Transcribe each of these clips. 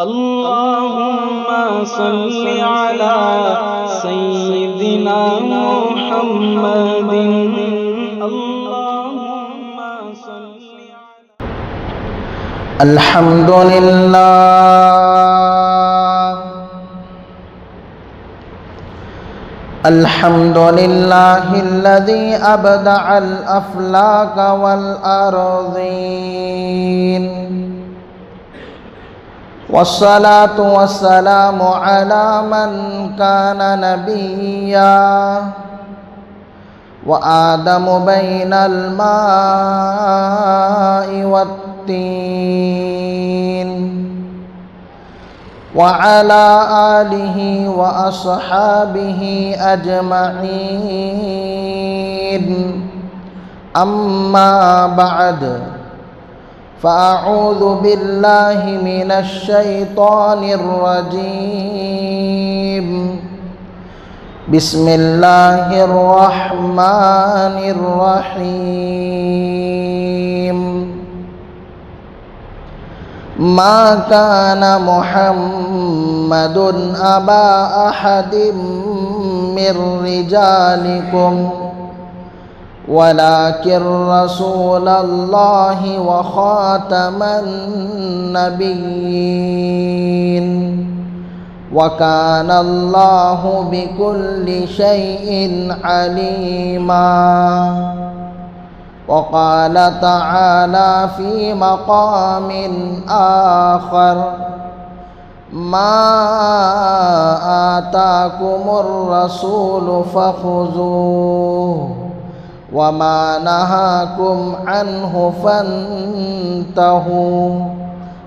اللهم صل على سيدنا محمد اللهم صل الحمد لله الذي أبدع الأفلاك والأرضين، والصلاة والسلام على من كان نبيا وآدم بين الماء والطين، وعلى آله وأصحابه أجمعين. أما بعد، فأعوذ بالله من الشيطان الرجيم. بسم الله الرحمن الرحيم. ما كان محمد أبا أحد من رجالكم ولكن رسول الله وخاتم النبيين، وكان الله بكل شيء عليما. وقال تعالى في مقام آخر: ما آتاكم الرسول فخذوه وما نهاكم عنه فانتهوا.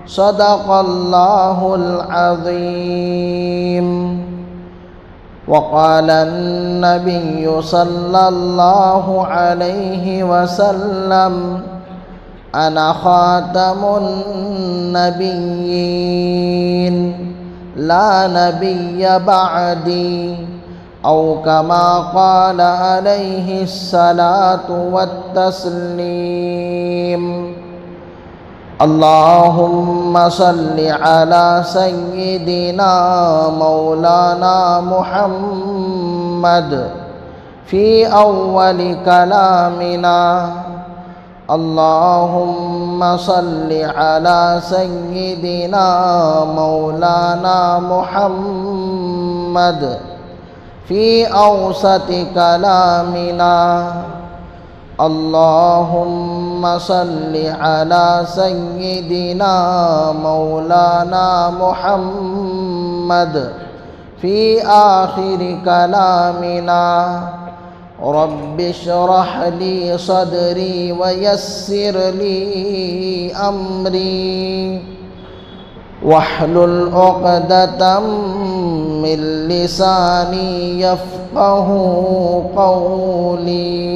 صدق الله العظيم. وقال النبي صلى الله عليه وسلم: أنا خاتم النبيين لا نبي بعدي، أو كما قال عليه الصلاة والتسليم. اللهم صل على سيدنا مولانا محمد في أول كلامنا. اللهم صل على سيدنا مولانا محمد في أوسط كلامنا. اللهم صل على سيدنا مولانا محمد في آخر كلامنا. رب اشرح لي صدري ويسر لي أمري، واحلل عقدة من لساني يفقه قولي.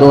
2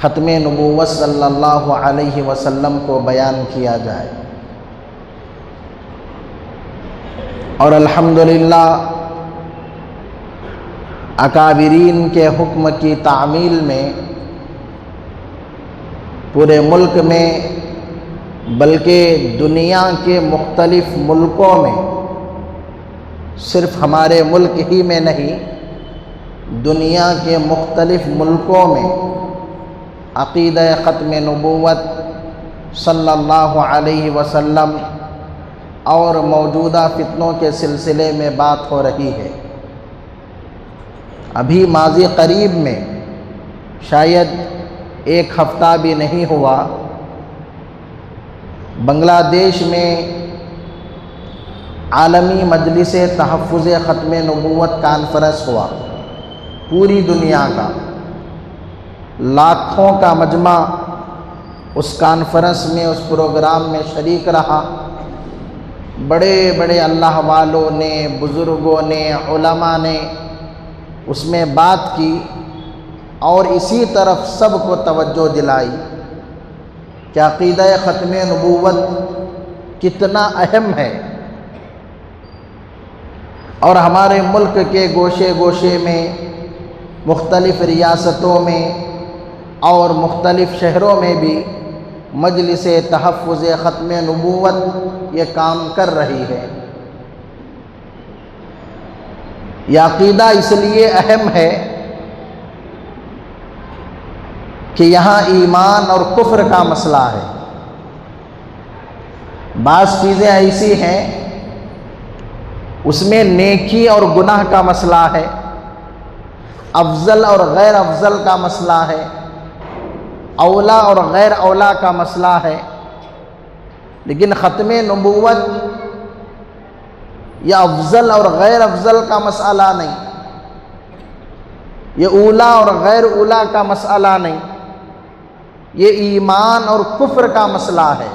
ختم نبوت صلی اللہ علیہ وسلم کو بیان کیا جائے۔ اور الحمدللہ اکابرین کے حکم کی تعمیل میں پورے ملک میں بلکہ دنیا کے مختلف ملکوں میں، صرف ہمارے ملک ہی میں نہیں، دنیا کے مختلف ملکوں میں عقیدہ ختم نبوت صلی اللہ علیہ وسلم اور موجودہ فتنوں کے سلسلے میں بات ہو رہی ہے۔ ابھی ماضی قریب میں، شاید ایک ہفتہ بھی نہیں ہوا، بنگلہ دیش میں عالمی مجلس تحفظ ختم نبوت کانفرنس ہوا، پوری دنیا کا لاکھوں کا مجمع اس کانفرنس میں، اس پروگرام میں شریک رہا۔ بڑے بڑے اللہ والوں نے، بزرگوں نے، علماء نے اس میں بات کی، اور اسی طرف سب کو توجہ دلائی کہ عقیدہ ختم نبوت کتنا اہم ہے، اور ہمارے ملک کے گوشے گوشے میں، مختلف ریاستوں میں اور مختلف شہروں میں بھی مجلس تحفظ ختم نبوت یہ کام کر رہی ہے۔ یہ عقیدہ اس لیے اہم ہے کہ یہاں ایمان اور کفر کا مسئلہ ہے۔ بعض چیزیں ایسی ہیں اس میں نیکی اور گناہ کا مسئلہ ہے، افضل اور غیر افضل کا مسئلہ ہے، اولا اور غیر اولا کا مسئلہ ہے، لیکن ختم نبوت یہ افضل اور غیر افضل کا مسئلہ نہیں، یہ اولا اور غیر اولا کا مسئلہ نہیں، یہ ایمان اور کفر کا مسئلہ ہے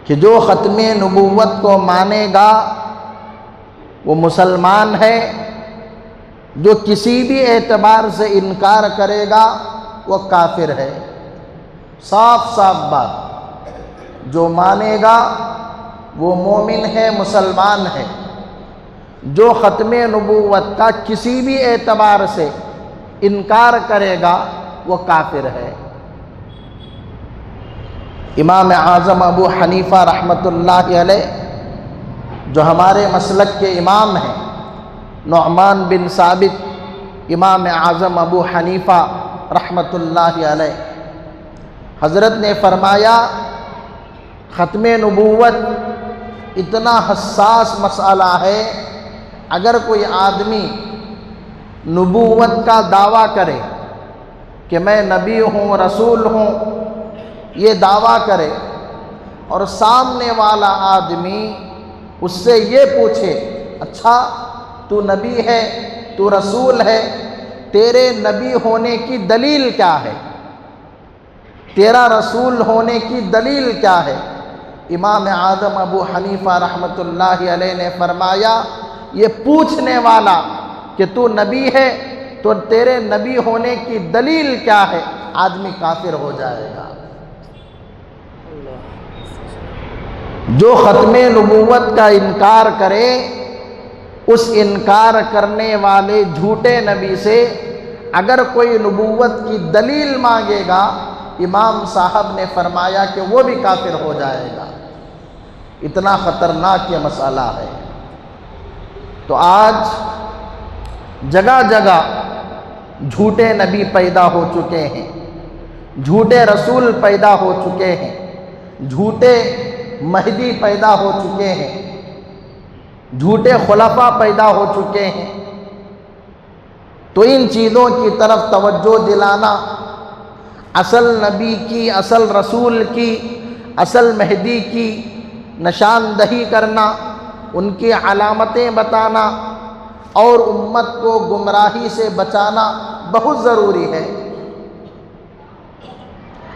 کہ جو ختم نبوت کو مانے گا وہ مسلمان ہے، جو کسی بھی اعتبار سے انکار کرے گا وہ کافر ہے۔ صاف صاف بات، جو مانے گا وہ مومن ہے، مسلمان ہے، جو ختم نبوت کا کسی بھی اعتبار سے انکار کرے گا وہ کافر ہے۔ امام اعظم ابو حنیفہ رحمۃ اللہ علیہ جو ہمارے مسلک کے امام ہیں، نعمان بن ثابت امام اعظم ابو حنیفہ رحمۃ اللہ علیہ، حضرت نے فرمایا ختم نبوت اتنا حساس مسئلہ ہے، اگر کوئی آدمی نبوت کا دعویٰ کرے کہ میں نبی ہوں، رسول ہوں، یہ دعویٰ کرے، اور سامنے والا آدمی اس سے یہ پوچھے اچھا تو نبی ہے، تو رسول ہے، تیرے نبی ہونے کی دلیل کیا ہے، تیرا رسول ہونے کی دلیل کیا ہے؟ امام اعظم ابو حنیفہ رحمۃ اللہ علیہ نے فرمایا یہ پوچھنے والا کہ تو نبی ہے تو تیرے نبی ہونے کی دلیل کیا ہے، آدمی کافر ہو جائے گا۔ جو ختم نبوت کا انکار کرے، اس انکار کرنے والے جھوٹے نبی سے اگر کوئی نبوت کی دلیل مانگے گا، امام صاحب نے فرمایا کہ وہ بھی کافر ہو جائے گا۔ اتنا خطرناک یہ مسئلہ ہے۔ تو آج جگہ جگہ جھوٹے نبی پیدا ہو چکے ہیں، جھوٹے رسول پیدا ہو چکے ہیں، جھوٹے مہدی پیدا ہو چکے ہیں، جھوٹے خلفاء پیدا ہو چکے ہیں۔ تو ان چیزوں کی طرف توجہ دلانا، اصل نبی کی، اصل رسول کی، اصل مہدی کی نشاندہی کرنا، ان کی علامتیں بتانا اور امت کو گمراہی سے بچانا بہت ضروری ہے۔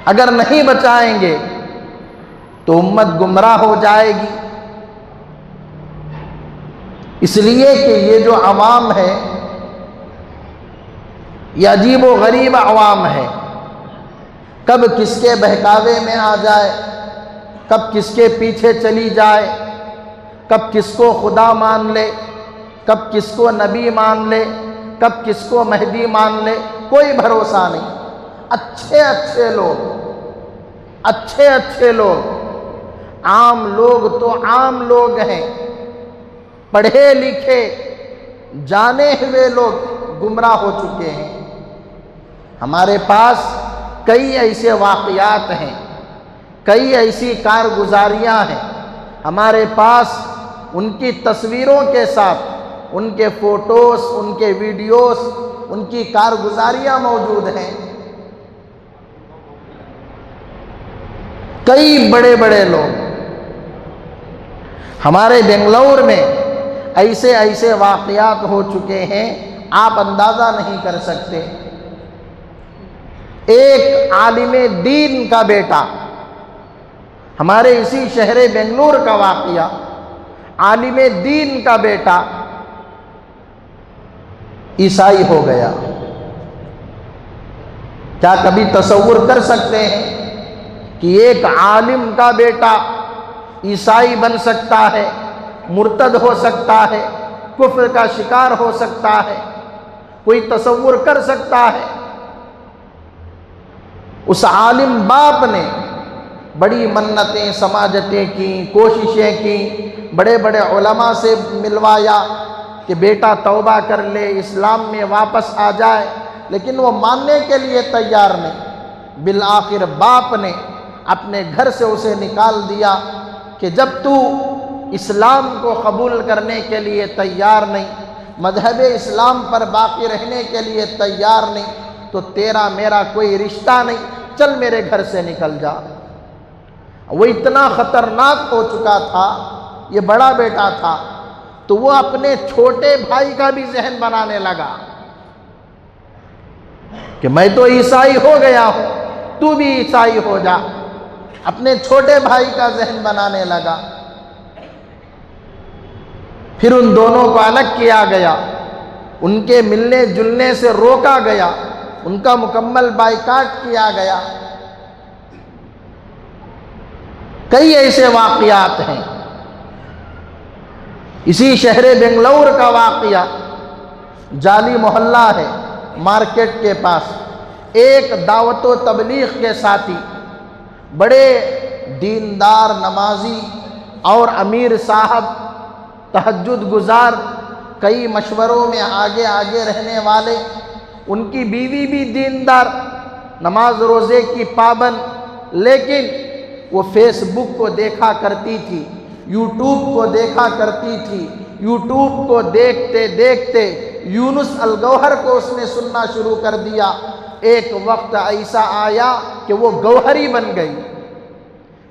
اگر نہیں بچائیں گے تو امت گمراہ ہو جائے گی۔ اس لیے کہ یہ جو عوام ہے یہ عجیب و غریب عوام ہے، کب کس کے بہکاوے میں آ جائے، کب کس کے پیچھے چلی جائے، کب کس کو خدا مان لے، کب کس کو نبی مان لے، کب کس کو مہدی مان لے، کوئی بھروسہ نہیں۔ اچھے اچھے لوگ، عام لوگ تو عام لوگ ہیں، پڑھے لکھے جانے ہوئے لوگ گمراہ ہو چکے ہیں۔ ہمارے پاس کئی ایسے واقعات ہیں، کئی ایسی کارگزاریاں ہیں، ہمارے پاس ان کی تصویروں کے ساتھ ان کے فوٹوز، ان کے ویڈیوز، ان کی کارگزاریاں موجود ہیں۔ کئی بڑے بڑے لوگ ہمارے بنگلور میں ایسے واقعات ہو چکے ہیں، آپ اندازہ نہیں کر سکتے۔ ایک عالم دین کا بیٹا، ہمارے اسی شہر بنگلور کا واقعہ، عالم دین کا بیٹا عیسائی ہو گیا۔ کیا کبھی تصور کر سکتے ہیں کہ ایک عالم کا بیٹا عیسائی بن سکتا ہے، مرتد ہو سکتا ہے، کفر کا شکار ہو سکتا ہے؟ کوئی تصور کر سکتا ہے؟ اس عالم باپ نے بڑی منتیں سماجتیں کی، کوششیں کی، بڑے بڑے علماء سے ملوایا کہ بیٹا توبہ کر لے، اسلام میں واپس آ جائے، لیکن وہ ماننے کے لیے تیار نہیں۔ بالآخر باپ نے اپنے گھر سے اسے نکال دیا کہ جب تو اسلام کو قبول کرنے کے لیے تیار نہیں، مذہب اسلام پر باقی رہنے کے لیے تیار نہیں، تو تیرا میرا کوئی رشتہ نہیں، چل میرے گھر سے نکل جا۔ وہ اتنا خطرناک ہو چکا تھا، یہ بڑا بیٹا تھا، تو وہ اپنے چھوٹے بھائی کا بھی ذہن بنانے لگا کہ میں تو عیسائی ہو گیا ہوں، تو بھی عیسائی ہو جا۔ اپنے چھوٹے بھائی کا ذہن بنانے لگا۔ پھر ان دونوں کو الگ کیا گیا، ان کے ملنے جلنے سے روکا گیا، ان کا مکمل بائیکاٹ کیا گیا۔ کئی ایسے واقعات ہیں۔ اسی شہر بنگلور کا واقعہ، جالی محلہ ہے مارکیٹ کے پاس، ایک دعوت و تبلیغ کے ساتھی، بڑے دیندار نمازی اور امیر صاحب، تہجد گزار، کئی مشوروں میں آگے رہنے والے، ان کی بیوی بھی دیندار، نماز روزے کی پابند، لیکن وہ فیس بک کو دیکھا کرتی تھی، یوٹیوب کو دیکھا کرتی تھی۔ یوٹیوب کو دیکھتے دیکھتے یونس الگوہر کو اس نے سننا شروع کر دیا۔ ایک وقت ایسا آیا کہ وہ گوہری بن گئی۔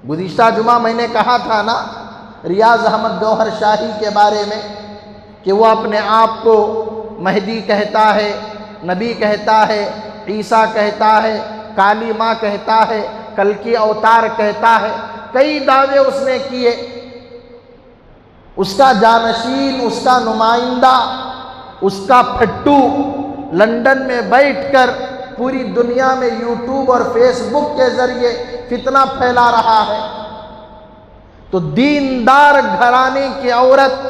گزشتہ جمعہ میں نے کہا تھا نا ریاض احمد گوہر شاہی کے بارے میں کہ وہ اپنے آپ کو مہدی کہتا ہے، نبی کہتا ہے، عیسیٰ کہتا ہے، کالی ماں کہتا ہے، کلکی اوتار کہتا ہے، کئی دعوے اس نے کیے۔ اس کا جانشین، اس کا نمائندہ، اس کا پھٹو لندن میں بیٹھ کر پوری دنیا میں یوٹیوب اور فیس بک کے ذریعے فتنہ پھیلا رہا ہے۔ تو دیندار گھرانے کی عورت،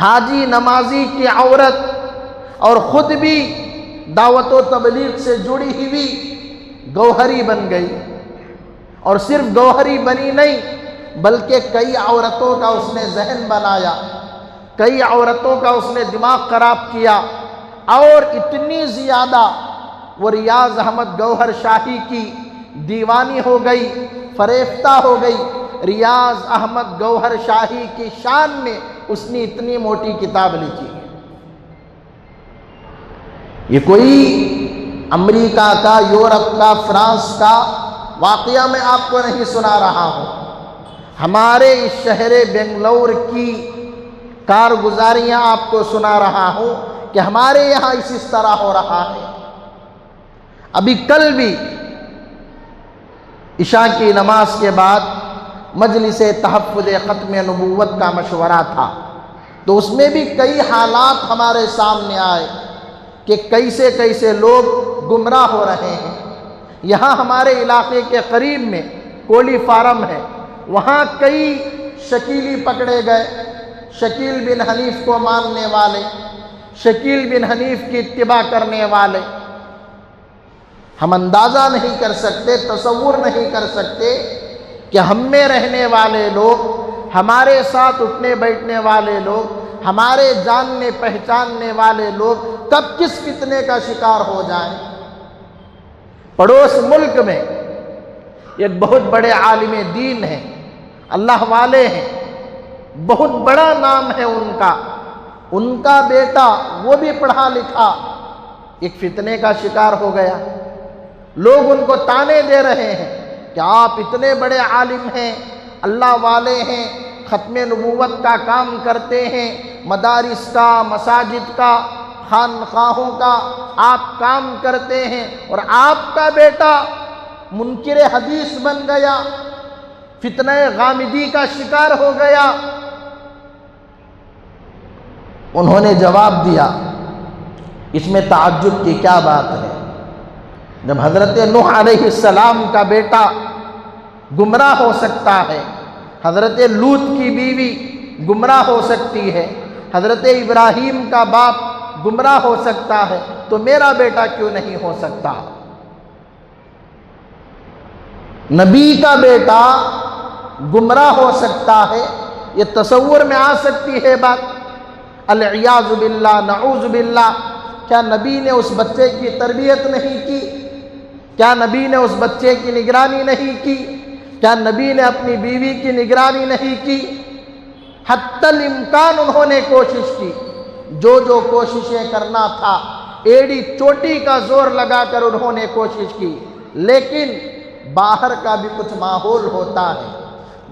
حاجی نمازی کی عورت، اور خود بھی دعوت و تبلیغ سے جڑی ہوئی گوہری بن گئی۔ اور صرف گوہری بنی نہیں بلکہ کئی عورتوں کا اس نے ذہن بنایا، کئی عورتوں کا اس نے دماغ خراب کیا، اور اتنی زیادہ وہ ریاض احمد گوہر شاہی کی دیوانی ہو گئی، فریفتہ ہو گئی۔ ریاض احمد گوہر شاہی کی شان میں اس نے اتنی موٹی کتاب لکھی۔ یہ کوئی امریکہ کا، یورپ کا، فرانس کا واقعہ میں آپ کو نہیں سنا رہا ہوں، ہمارے اس شہر بنگلور کی کارگزاریاں آپ کو سنا رہا ہوں کہ ہمارے یہاں اس طرح ہو رہا ہے۔ ابھی کل بھی عشاء کی نماز کے بعد مجلس تحفظ ختم نبوت کا مشورہ تھا، تو اس میں بھی کئی حالات ہمارے سامنے آئے کہ کیسے کیسے لوگ گمراہ ہو رہے ہیں۔ یہاں ہمارے علاقے کے قریب میں کولی فارم ہے، وہاں کئی شکیلی پکڑے گئے، شکیل بن حنیف کو ماننے والے، شکیل بن حنیف کی اتباع کرنے والے۔ ہم اندازہ نہیں کر سکتے، تصور نہیں کر سکتے کہ ہم میں رہنے والے لوگ، ہمارے ساتھ اٹھنے بیٹھنے والے لوگ، ہمارے جاننے پہچاننے والے لوگ کب کس فتنے کا شکار ہو جائیں۔ پڑوس ملک میں ایک بہت بڑے عالم دین ہیں، اللہ والے ہیں، بہت بڑا نام ہے ان کا بیٹا وہ بھی پڑھا لکھا ایک فتنے کا شکار ہو گیا۔ لوگ ان کو تانے دے رہے ہیں کہ آپ اتنے بڑے عالم ہیں، اللہ والے ہیں، ختم نبوت کا کام کرتے ہیں، مدارس کا، مساجد کا، خانقاہوں کا آپ کام کرتے ہیں، اور آپ کا بیٹا منکر حدیث بن گیا، فتنہ غامدی کا شکار ہو گیا۔ انہوں نے جواب دیا، اس میں تعجب کی کیا بات ہے؟ جب حضرت نوح علیہ السلام کا بیٹا گمراہ ہو سکتا ہے، حضرت لوط کی بیوی گمراہ ہو سکتی ہے، حضرت ابراہیم کا باپ گمراہ ہو سکتا ہے، تو میرا بیٹا کیوں نہیں ہو سکتا؟ نبی کا بیٹا گمراہ ہو سکتا ہے، یہ تصور میں آ سکتی ہے بات؟ العیاذ باللہ، نعوذ باللہ۔ کیا نبی نے اس بچے کی تربیت نہیں کی؟ کیا نبی نے اس بچے کی نگرانی نہیں کی؟ کیا نبی نے اپنی بیوی کی نگرانی نہیں کی؟ حتی الامکان انہوں نے کوشش کی، جو کوششیں کرنا تھا، ایڑی چوٹی کا زور لگا کر انہوں نے کوشش کی، لیکن باہر کا بھی کچھ ماحول ہوتا ہے،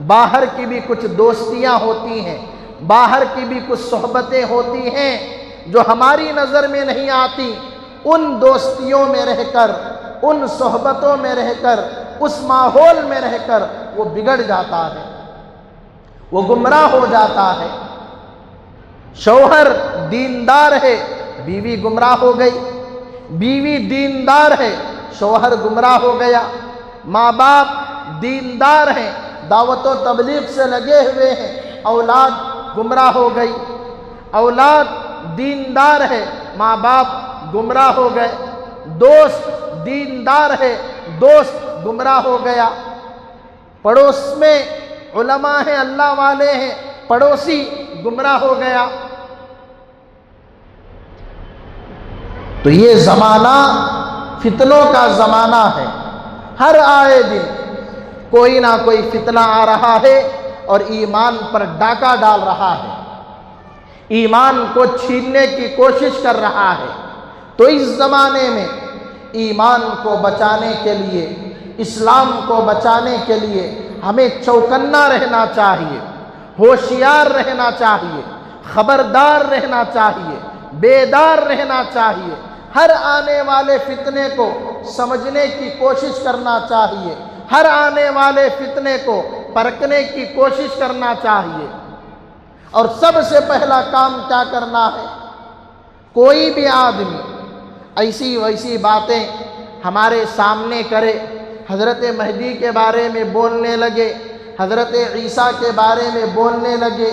باہر کی بھی کچھ دوستیاں ہوتی ہیں، باہر کی بھی کچھ صحبتیں ہوتی ہیں جو ہماری نظر میں نہیں آتی۔ ان دوستیوں میں رہ کر، ان صحبتوں میں رہ کر، اس ماحول میں رہ کر وہ بگڑ جاتا ہے، وہ گمراہ ہو جاتا ہے۔ شوہر دیندار ہے، بیوی گمراہ ہو گئی، بیوی دیندار ہے، شوہر گمراہ ہو گیا، ماں باپ دیندار ہیں، دعوت و تبلیغ سے لگے ہوئے ہیں، اولاد گمراہ ہو گئی، اولاد دیندار ہے، ماں باپ گمراہ ہو گئے، دوست دیندار ہے، دوست گمراہ ہو گیا، پڑوس میں علماء ہیں، اللہ والے ہیں، پڑوسی گمراہ ہو گیا۔ تو یہ زمانہ فتنوں کا زمانہ ہے، ہر آئے دن کوئی نہ کوئی فتنہ آ رہا ہے اور ایمان پر ڈاکہ ڈال رہا ہے، ایمان کو چھیننے کی کوشش کر رہا ہے۔ تو اس زمانے میں ایمان کو بچانے کے لیے، اسلام کو بچانے کے لیے ہمیں چوکنا رہنا چاہیے، ہوشیار رہنا چاہیے، خبردار رہنا چاہیے، بیدار رہنا چاہیے، ہر آنے والے فتنے کو سمجھنے کی کوشش کرنا چاہیے، ہر آنے والے فتنے کو پرکھنے کی کوشش کرنا چاہیے۔ اور سب سے پہلا کام کیا کرنا ہے؟ کوئی بھی آدمی ایسی ویسی باتیں ہمارے سامنے کرے، حضرت مہدی کے بارے میں بولنے لگے، حضرت عیسیٰ کے بارے میں بولنے لگے،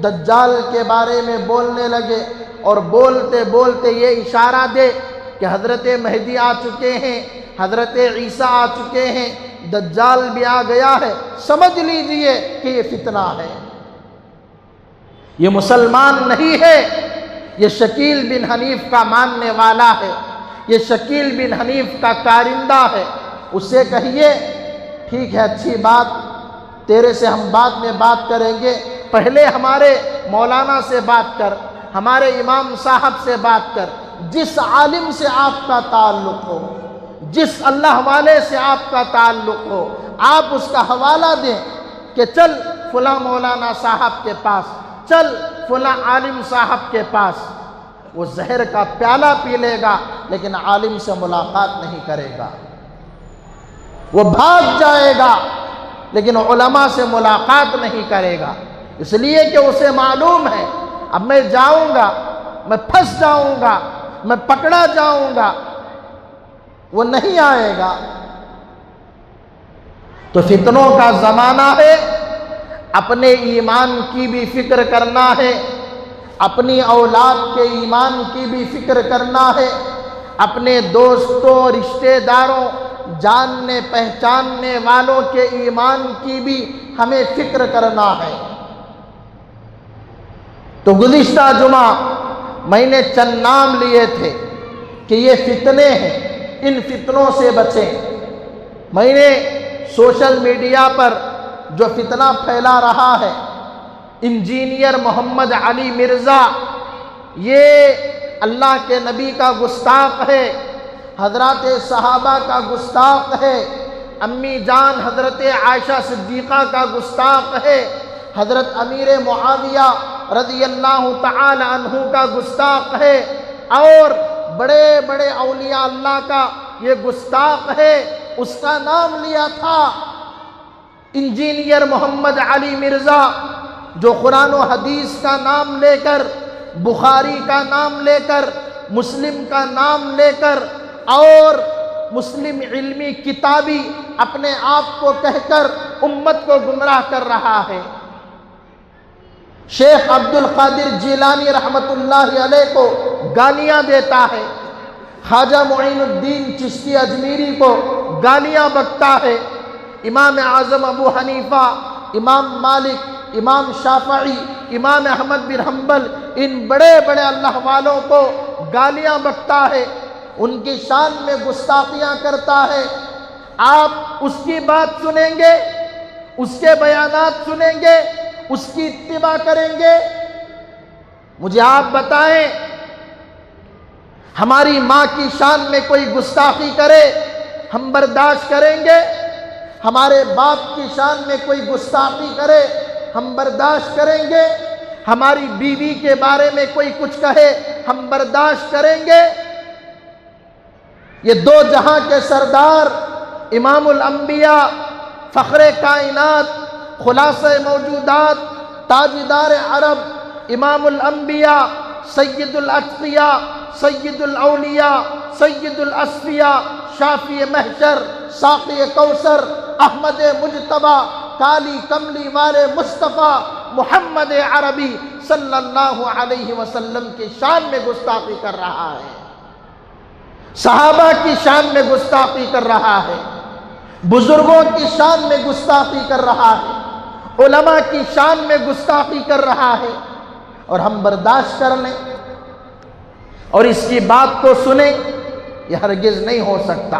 دجال کے بارے میں بولنے لگے، اور بولتے بولتے یہ اشارہ دے کہ حضرت مہدی آ چکے ہیں، حضرت عیسیٰ آ چکے ہیں، دجال بھی آ گیا ہے، سمجھ لیجئے کہ یہ فتنہ ہے، یہ مسلمان نہیں ہے، یہ شکیل بن حنیف کا ماننے والا ہے، یہ شکیل بن حنیف کا کارندہ ہے۔ اس سے کہیے ٹھیک ہے، اچھی بات، تیرے سے ہم بعد میں بات کریں گے، پہلے ہمارے مولانا سے بات کر، ہمارے امام صاحب سے بات کر، جس عالم سے آپ کا تعلق ہو، جس اللہ والے سے آپ کا تعلق ہو، آپ اس کا حوالہ دیں کہ چل فلاں مولانا صاحب کے پاس، چل فلاں عالم صاحب کے پاس۔ وہ زہر کا پیالہ پی لے گا لیکن عالم سے ملاقات نہیں کرے گا، وہ بھاگ جائے گا لیکن علماء سے ملاقات نہیں کرے گا، اس لیے کہ اسے معلوم ہے اب میں جاؤں گا، میں پھنس جاؤں گا، میں پکڑا جاؤں گا، وہ نہیں آئے گا۔ تو فتنوں کا زمانہ ہے، اپنے ایمان کی بھی فکر کرنا ہے، اپنی اولاد کے ایمان کی بھی فکر کرنا ہے، اپنے دوستوں، رشتہ داروں، جاننے پہچاننے والوں کے ایمان کی بھی ہمیں فکر کرنا ہے۔ تو گزشتہ جمعہ میں نے چند نام لیے تھے کہ یہ فتنے ہیں، ان فتنوں سے بچیں۔ میں نے سوشل میڈیا پر جو فتنہ پھیلا رہا ہے، انجینئر محمد علی مرزا یہ اللہ کے نبی کا گستاخ ہے، حضرات صحابہ کا گستاخ ہے، امی جان حضرت عائشہ صدیقہ کا گستاخ ہے، حضرت امیر معاویہ رضی اللہ تعالی عنہ کا گستاخ ہے، اور بڑے بڑے اولیاء اللہ کا یہ گستاخ ہے۔ اس کا نام لیا تھا انجینئر محمد علی مرزا، جو قرآن و حدیث کا نام لے کر، بخاری کا نام لے کر، مسلم کا نام لے کر، اور مسلم علمی کتابی اپنے آپ کو کہہ کر امت کو گمراہ کر رہا ہے۔ شیخ عبد القادر جیلانی رحمت اللہ علیہ کو گالیاں دیتا ہے، خواجہ معین الدین چشتی اجمیری کو گالیاں بکتا ہے، امام اعظم ابو حنیفہ، امام مالک، امام شافعی، امام احمد بن حنبل، ان بڑے بڑے اللہ والوں کو گالیاں بکتا ہے، ان کی شان میں گستاخیاں کرتا ہے۔ آپ اس کی بات سنیں گے، اس کے بیانات سنیں گے، اس کی اتباع کریں گے؟ مجھے آپ بتائیں، ہماری ماں کی شان میں کوئی گستاخی کرے ہم برداشت کریں گے؟ ہمارے باپ کی شان میں کوئی گستاخی کرے ہم برداشت کریں گے؟ ہماری بیوی کے بارے میں کوئی کچھ کہے ہم برداشت کریں گے؟ یہ دو جہاں کے سردار، امام الانبیاء، فخر کائنات، خلاصہ موجودات، تاجدار عرب، امام الانبیاء، سید الاتقیاء، سید الاولیاء، سید الاصفیاء، شافی محشر، ساقی کوثر، احمد مجتبی، کالی کملی والے مصطفیٰ محمد عربی صلی اللہ علیہ وسلم کی شان میں گستاخی کر رہا ہے، صحابہ کی شان میں گستاخی کر رہا ہے، بزرگوں کی شان میں گستاخی کر رہا ہے، علماء کی شان میں گستاخی کر رہا ہے، اور ہم برداشت کر لیں اور اس کی بات کو سنیں؟ یہ ہرگز نہیں ہو سکتا۔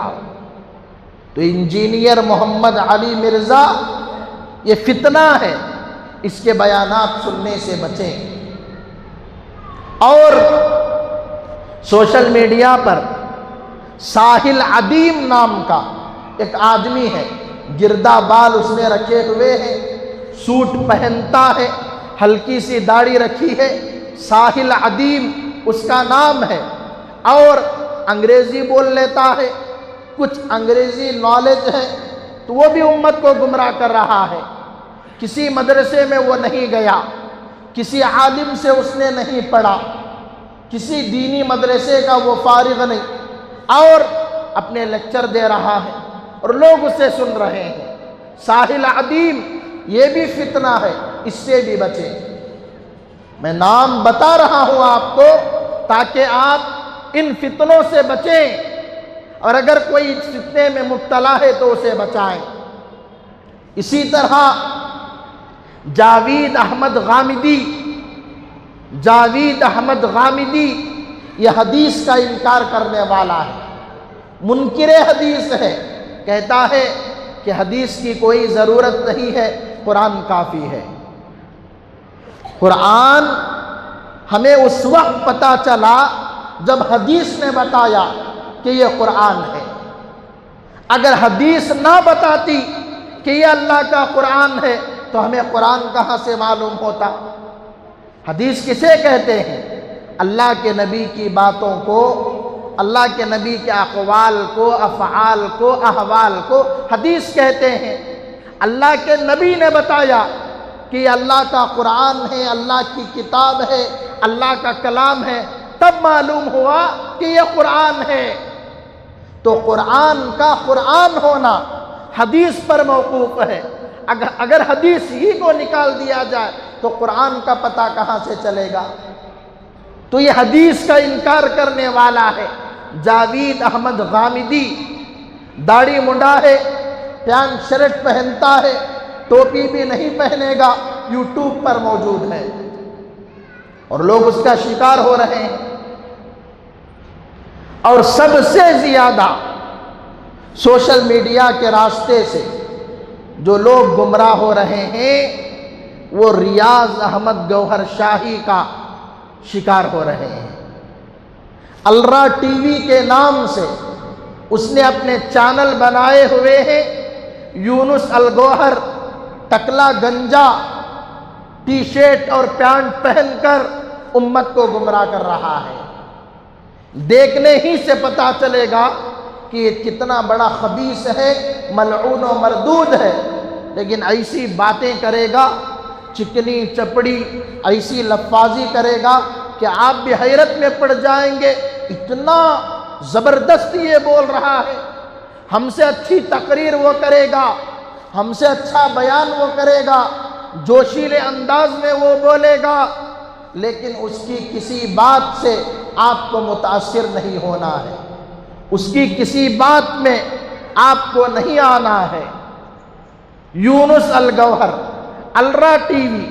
تو انجینئر محمد علی مرزا یہ فتنہ ہے، اس کے بیانات سننے سے بچیں۔ اور سوشل میڈیا پر ساحل عدیم نام کا ایک آدمی ہے، گردا بال اس نے رکھے ہوئے ہیں، سوٹ پہنتا ہے، ہلکی سی داڑھی رکھی ہے، ساحل عدیم اس کا نام ہے، اور انگریزی بول لیتا ہے، کچھ انگریزی نالج ہے، تو وہ بھی امت کو گمراہ کر رہا ہے۔ کسی مدرسے میں وہ نہیں گیا، کسی عالم سے اس نے نہیں پڑھا، کسی دینی مدرسے کا وہ فارغ نہیں، اور اپنے لیکچر دے رہا ہے اور لوگ اسے سن رہے ہیں۔ ساحل عدیم یہ بھی فتنہ ہے، اس سے بھی بچیں۔ میں نام بتا رہا ہوں آپ کو تاکہ آپ ان فتنوں سے بچیں، اور اگر کوئی اس فتنے میں مبتلا ہے تو اسے بچائیں۔ اسی طرح جاوید احمد غامدی یہ حدیث کا انکار کرنے والا ہے، منکر حدیث ہے، کہتا ہے کہ حدیث کی کوئی ضرورت نہیں ہے، قرآن کافی ہے۔ قرآن ہمیں اس وقت پتہ چلا جب حدیث نے بتایا کہ یہ قرآن ہے۔ اگر حدیث نہ بتاتی کہ یہ اللہ کا قرآن ہے تو ہمیں قرآن کہاں سے معلوم ہوتا؟ حدیث کسے کہتے ہیں؟ اللہ کے نبی کی باتوں کو، اللہ کے نبی کے اقوال کو، افعال کو، احوال کو حدیث کہتے ہیں۔ اللہ کے نبی نے بتایا کہ یہ اللہ کا قرآن ہے، اللہ کی کتاب ہے، اللہ کا کلام ہے، تب معلوم ہوا کہ یہ قرآن ہے۔ تو قرآن کا قرآن ہونا حدیث پر موقوف ہے۔ اگر حدیث ہی کو نکال دیا جائے تو قرآن کا پتہ کہاں سے چلے گا؟ تو یہ حدیث کا انکار کرنے والا ہے جاوید احمد غامدی، داڑھی منڈا ہے، پینٹ شرٹ پہنتا ہے، ٹوپی بھی نہیں پہنے گا، یوٹیوب پر موجود ہے اور لوگ اس کا شکار ہو رہے ہیں۔ اور سب سے زیادہ سوشل میڈیا کے راستے سے جو لوگ گمراہ ہو رہے ہیں وہ ریاض احمد گوہر شاہی کا شکار ہو رہے ہیں۔ الرا ٹی وی کے نام سے اس نے اپنے چینل بنائے ہوئے ہیں۔ یونس الگوہر ٹکلا گنجا ٹی شرٹ اور پینٹ پہن کر امت کو گمراہ کر رہا ہے۔ دیکھنے ہی سے پتہ چلے گا کہ یہ کتنا بڑا خبیث ہے، ملعون و مردود ہے، لیکن ایسی باتیں کرے گا، چکنی چپڑی ایسی لفاظی کرے گا کہ آپ بھی حیرت میں پڑ جائیں گے، اتنا زبردست یہ بول رہا ہے۔ ہم سے اچھی تقریر وہ کرے گا، ہم سے اچھا بیان وہ کرے گا، جوشیلے انداز میں وہ بولے گا، لیکن اس کی کسی بات سے آپ کو متاثر نہیں ہونا ہے، اس کی کسی بات میں آپ کو نہیں آنا ہے۔ یونس الگوہر، الرا ٹی وی،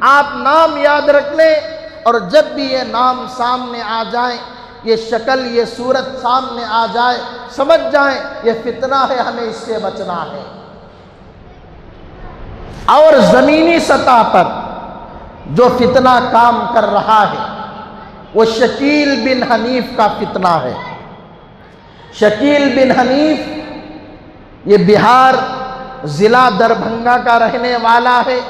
آپ نام یاد رکھ لیں، اور جب بھی یہ نام سامنے آ جائیں، یہ شکل یہ صورت سامنے آ جائے، سمجھ جائیں یہ فتنہ ہے، ہمیں اس سے بچنا ہے۔ اور زمینی سطح پر جو فتنہ کام کر رہا ہے وہ شکیل بن حنیف کا فتنہ ہے۔ شکیل بن حنیف یہ بہار ضلع دربھنگا کا رہنے والا ہے۔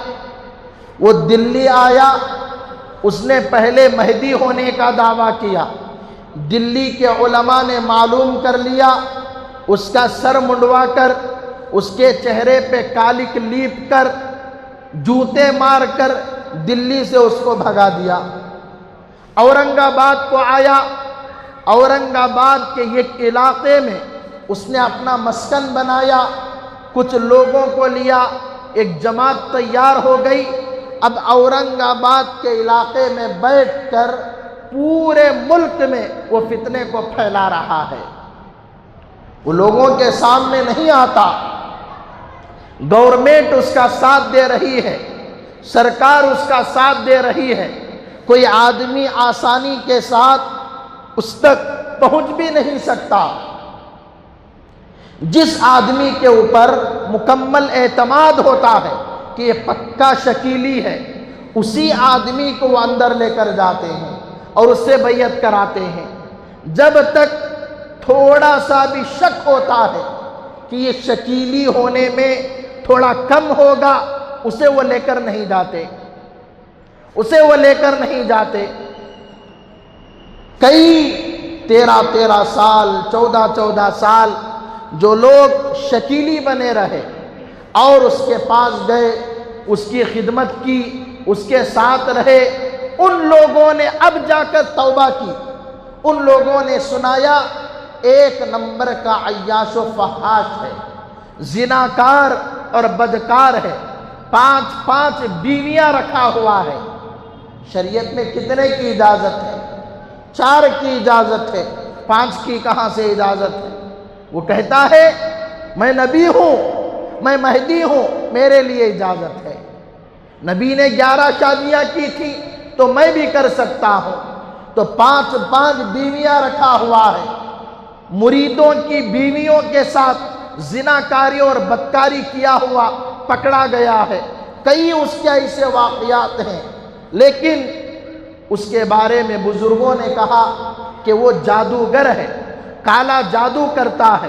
وہ دلی آیا، اس نے پہلے مہدی ہونے کا دعویٰ کیا۔ دلی کے علماء نے معلوم کر لیا، اس کا سر منڈوا کر، اس کے چہرے پہ کالک لیپ کر، جوتے مار کر دلی سے اس کو بھگا دیا۔ اورنگ آباد کو آیا، اورنگ آباد کے ایک علاقے میں اس نے اپنا مسکن بنایا، کچھ لوگوں کو لیا، ایک جماعت تیار ہو گئی۔ اب اورنگ آباد کے علاقے میں بیٹھ کر پورے ملک میں وہ فتنے کو پھیلا رہا ہے۔ وہ لوگوں کے سامنے نہیں آتا، گورنمنٹ اس کا ساتھ دے رہی ہے، سرکار اس کا ساتھ دے رہی ہے، کوئی آدمی آسانی کے ساتھ اس تک پہنچ بھی نہیں سکتا۔ جس آدمی کے اوپر مکمل اعتماد ہوتا ہے کہ یہ پکا شکیلی ہے، اسی آدمی کو وہ اندر لے کر جاتے ہیں اور اس سے بیعت کراتے ہیں۔ جب تک تھوڑا سا بھی شک ہوتا ہے کہ یہ شکیلی ہونے میں تھوڑا کم ہوگا، اسے وہ لے کر نہیں جاتے، اسے وہ لے کر نہیں جاتے۔ کئی 13 سال 14 سال جو لوگ شکیلی بنے رہے اور اس کے پاس گئے، اس کی خدمت کی، اس کے ساتھ رہے، ان لوگوں نے اب جا کر توبہ کی۔ ان لوگوں نے سنایا ایک نمبر کا عیاش و فحاش ہے، زناکار اور بدکار ہے، 5 بیویاں رکھا ہوا ہے۔ شریعت میں کتنے کی اجازت ہے؟ 4 کی اجازت ہے، 5 کی کہاں سے اجازت ہے؟ وہ کہتا ہے میں نبی ہوں، میں مہدی ہوں، میرے لیے اجازت ہے۔ نبی نے 11 شادیاں کی تھی تو میں بھی کر سکتا ہوں، تو 5 بیویاں رکھا ہوا ہے۔ مریدوں کی بیویوں کے ساتھ زناکاری اور بدکاری کیا ہوا پکڑا گیا ہے۔ کئی اس کے ایسے واقعات ہیں، لیکن اس کے بارے میں بزرگوں نے کہا کہ وہ جادوگر ہے، کالا جادو کرتا ہے۔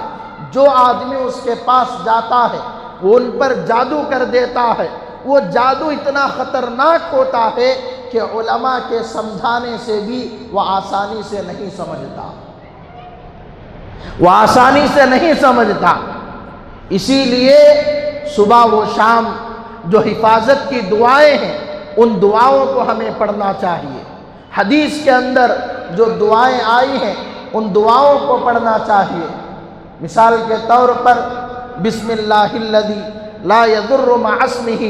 جو آدمی اس کے پاس جاتا ہے وہ ان پر جادو کر دیتا ہے۔ وہ جادو اتنا خطرناک ہوتا ہے کہ علماء کے سمجھانے سے بھی وہ آسانی سے نہیں سمجھتا، وہ آسانی سے نہیں سمجھتا۔ اسی لیے صبح و شام جو حفاظت کی دعائیں ہیں، ان دعاؤں کو ہمیں پڑھنا چاہیے۔ حدیث کے اندر جو دعائیں آئی ہیں ان دعاؤں کو پڑھنا چاہیے۔ مثال کے طور پر بسم اللہ الذی لا یضر مع اسمہ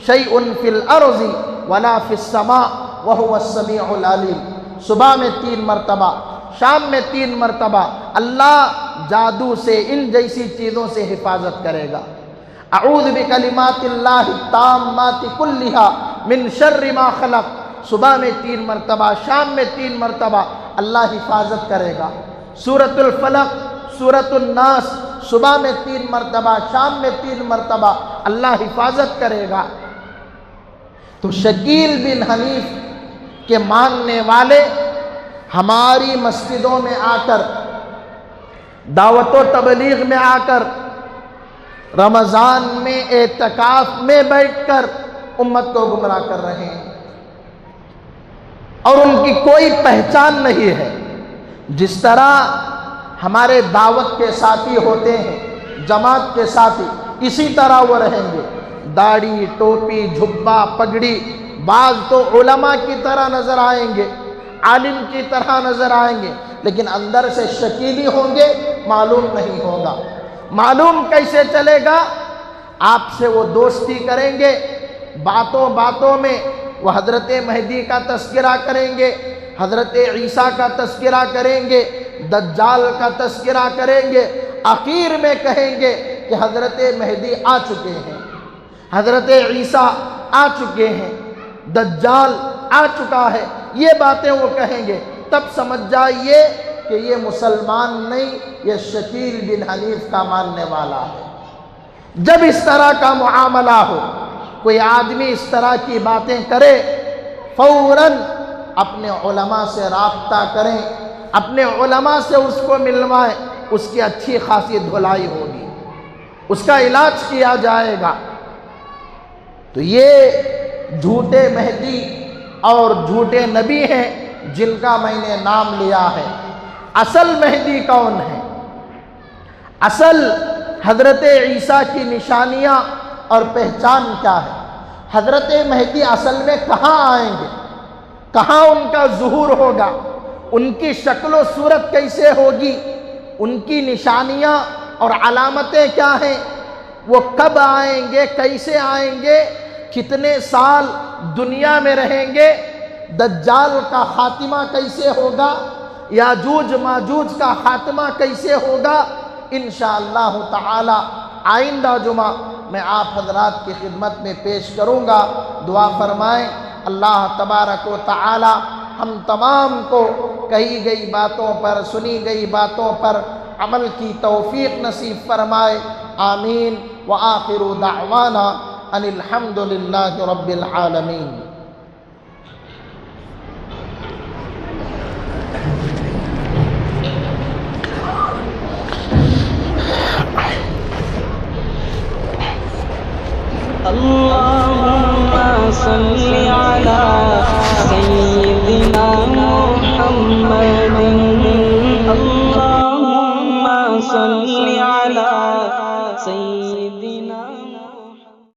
شیء فی الارض ولا فی السماء وہو السمیع العلیم، صبح میں 3 مرتبہ، شام میں 3 مرتبہ اللہ جادو سے ان جیسی چیزوں سے حفاظت کرے گا۔ اعوذ بکلمات اللہ التامات کلھا من شر ما خلق، صبح میں 3 مرتبہ، شام میں 3 مرتبہ اللہ حفاظت کرے گا۔ سورۃ الفلق، سورۃ الناس، صبح میں 3 مرتبہ، شام میں 3 مرتبہ اللہ حفاظت کرے گا۔ تو شکیل بن حنیف کے ماننے والے ہماری مسجدوں میں آ کر، دعوت و تبلیغ میں آ کر، رمضان میں اعتکاف میں بیٹھ کر امت کو گمراہ کر رہے ہیں، اور ان کی کوئی پہچان نہیں ہے۔ جس طرح ہمارے دعوت کے ساتھی ہوتے ہیں، جماعت کے ساتھی، اسی طرح وہ رہیں گے، داڑھی، ٹوپی، جھبا، پگڑی۔ بعض تو علماء کی طرح نظر آئیں گے، عالم کی طرح نظر آئیں گے، لیکن اندر سے شکیلی ہوں گے، معلوم نہیں ہوگا۔ معلوم کیسے چلے گا؟ آپ سے وہ دوستی کریں گے، باتوں باتوں میں وہ حضرت مہدی کا تذکرہ کریں گے، حضرت عیسیٰ کا تذکرہ کریں گے، دجال کا تذکرہ کریں گے، آخر میں کہیں گے کہ حضرت مہدی آ چکے ہیں، حضرت عیسیٰ آ چکے ہیں، دجال آ چکا ہے، یہ باتیں وہ کہیں گے۔ تب سمجھ جائیے کہ یہ مسلمان نہیں، یہ شکیل بن حنیف کا ماننے والا ہے۔ جب اس طرح کا معاملہ ہو، کوئی آدمی اس طرح کی باتیں کرے، فوراً اپنے علماء سے رابطہ کریں، اپنے علماء سے اس کو ملوائیں، اس کی اچھی خاصی دھلائی ہوگی، اس کا علاج کیا جائے گا۔ تو یہ جھوٹے مہدی اور جھوٹے نبی ہیں جن کا میں نے نام لیا ہے۔ اصل مہدی کون ہے؟ اصل حضرت عیسیٰ کی نشانیاں اور پہچان کیا ہے؟ حضرت مہدی اصل میں کہاں آئیں گے؟ کہاں ان کا ظہور ہوگا؟ ان کی شکل و صورت کیسے ہوگی؟ ان کی نشانیاں اور علامتیں کیا ہیں؟ وہ کب آئیں گے؟ کیسے آئیں گے؟ کتنے سال دنیا میں رہیں گے؟ دجال کا خاتمہ کیسے ہوگا؟ یاجوج ماجوج کا خاتمہ کیسے ہوگا؟ انشاءاللہ تعالی آئندہ جمعہ میں آپ حضرات کی خدمت میں پیش کروں گا۔ دعا فرمائیں اللہ تبارک و تعالی ہم تمام کو کہی گئی باتوں پر، سنی گئی باتوں پر عمل کی توفیق نصیب فرمائے، آمین۔ وآخر دعوانا ان الحمد للہ رب العالمین۔ اللهم صل على